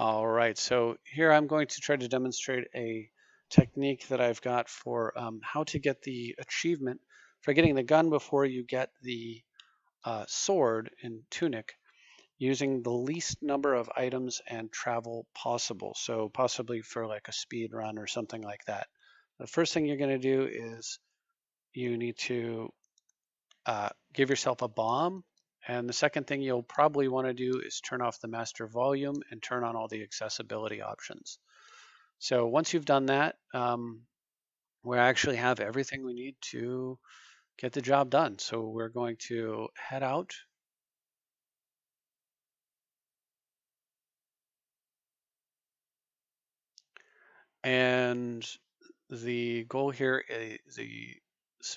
All right, so here I'm going to try to demonstrate a technique that I've got for how to get the achievement for getting the gun before you get the sword in Tunic using the least number of items and travel possible. So possibly for like a speed run or something like that. The first thing you're going to do is you need to give yourself a bomb. And the second thing you'll probably want to do is turn off the master volume and turn on all the accessibility options. So once you've done that, we actually have everything we need to get the job done. So we're going to head out. And the goal here is the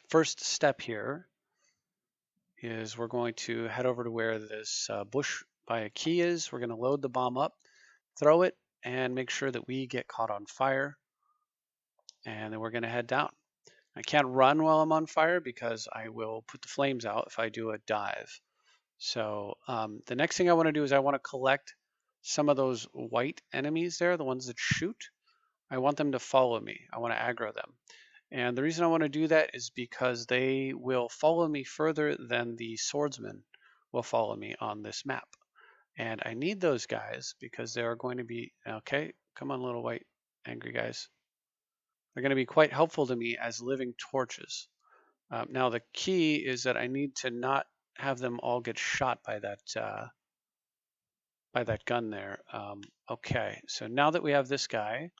first step here is we're going to head over to where this bush by a key is. We're going to load the bomb up, throw it, and make sure that we get caught on fire. And then we're going to head down. I can't run while I'm on fire because I will put the flames out if I do a dive. So the next thing I want to do is I want to collect some of those white enemies there, the ones that shoot. I want them to follow me. I want to aggro them. And the reason I want to do that is because they will follow me further than the swordsmen will follow me on this map. And I need those guys because they are going to be, okay, come on, little white angry guys. They're going to be quite helpful to me as living torches. Now the key is that I need to not have them all get shot by that gun there. Okay, so now that we have this guy,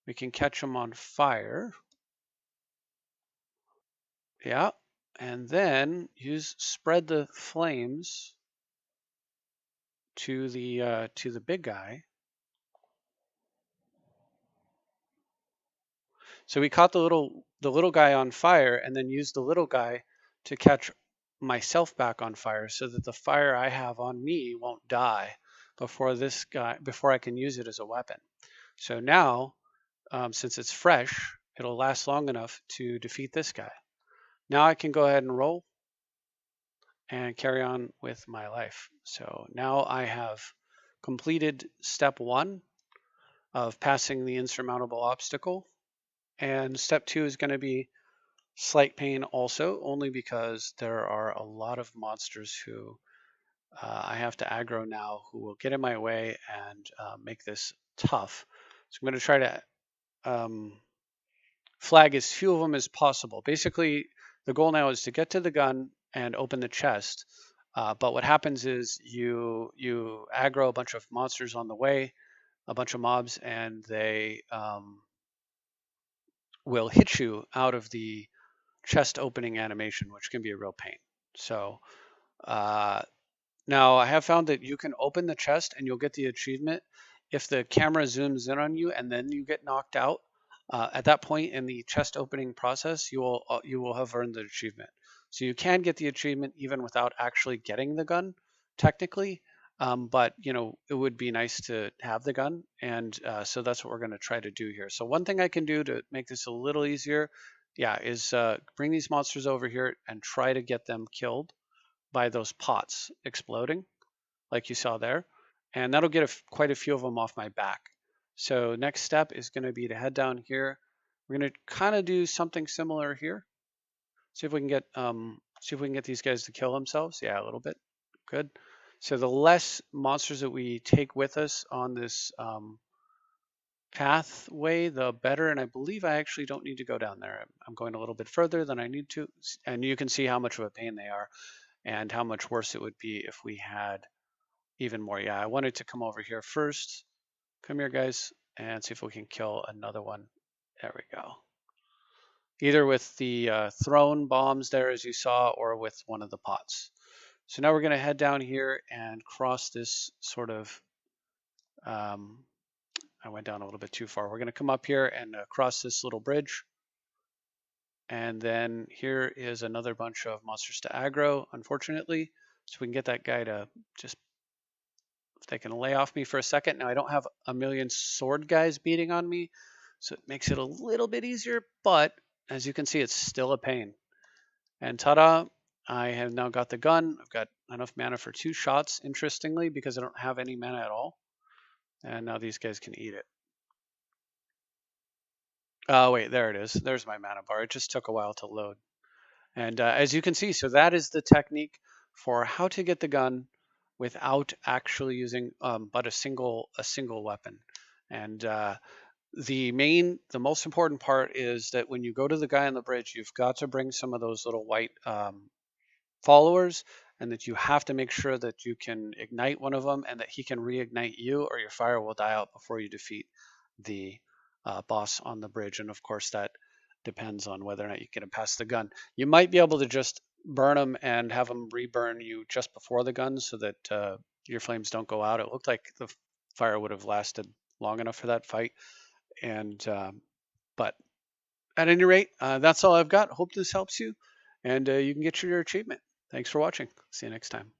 we can catch him on fire. Yeah, and then spread the flames to the big guy. So we caught the little guy on fire, and then used the little guy to catch myself back on fire, so that the fire I have on me won't die before I can use it as a weapon. So now, since it's fresh, it'll last long enough to defeat this guy. Now I can go ahead and roll and carry on with my life. So now I have completed step 1 of passing the insurmountable obstacle. And step 2 is going to be slight pain also, only because there are a lot of monsters who I have to aggro now who will get in my way and make this tough. So I'm going to try to flag as few of them as possible. Basically, the goal now is to get to the gun and open the chest. But what happens is you aggro a bunch of monsters on the way, a bunch of mobs, and they will hit you out of the chest opening animation, which can be a real pain. So now I have found that you can open the chest and you'll get the achievement if the camera zooms in on you and then you get knocked out. At that point in the chest opening process, you will have earned the achievement. So you can get the achievement even without actually getting the gun, technically. But it would be nice to have the gun, and so that's what we're going to try to do here. So one thing I can do to make this a little easier, yeah, is bring these monsters over here and try to get them killed by those pots exploding, like you saw there, and that'll get quite a few of them off my back. So next step is going to be to head down here. We're going to kind of do something similar here. See if we can get these guys to kill themselves. Yeah, a little bit. Good. So the less monsters that we take with us on this pathway, the better. And I believe I actually don't need to go down there. I'm going a little bit further than I need to. And you can see how much of a pain they are and how much worse it would be if we had even more. Yeah, I wanted to come over here first. Come here, guys, and see if we can kill another one. There we go. Either with the thrown bombs there, as you saw, or with one of the pots. So now we're going to head down here and cross this sort of, I went down a little bit too far. We're going to come up here and cross this little bridge. And then here is another bunch of monsters to aggro, unfortunately. So we can get that guy to just, if they can lay off me for a second. Now I don't have a million sword guys beating on me, so it makes it a little bit easier, but as you can see, it's still a pain. And ta-da, I have now got the gun. I've got enough mana for 2 shots, interestingly, because I don't have any mana at all. And now these guys can eat it. Oh, wait, there it is. There's my mana bar. It just took a while to load. And as you can see, so that is the technique for how to get the gun without actually using but a single weapon. And the most important part is that when you go to the guy on the bridge, you've got to bring some of those little white followers, and that you have to make sure that you can ignite one of them and that he can reignite you, or your fire will die out before you defeat the boss on the bridge. And of course, that depends on whether or not you get him past the gun. You might be able to just burn him and have him reburn you just before the gun so that your flames don't go out. It looked like the fire would have lasted long enough for that fight. And but at any rate, that's all I've got. Hope this helps you, and you can get your achievement. Thanks for watching. See you next time.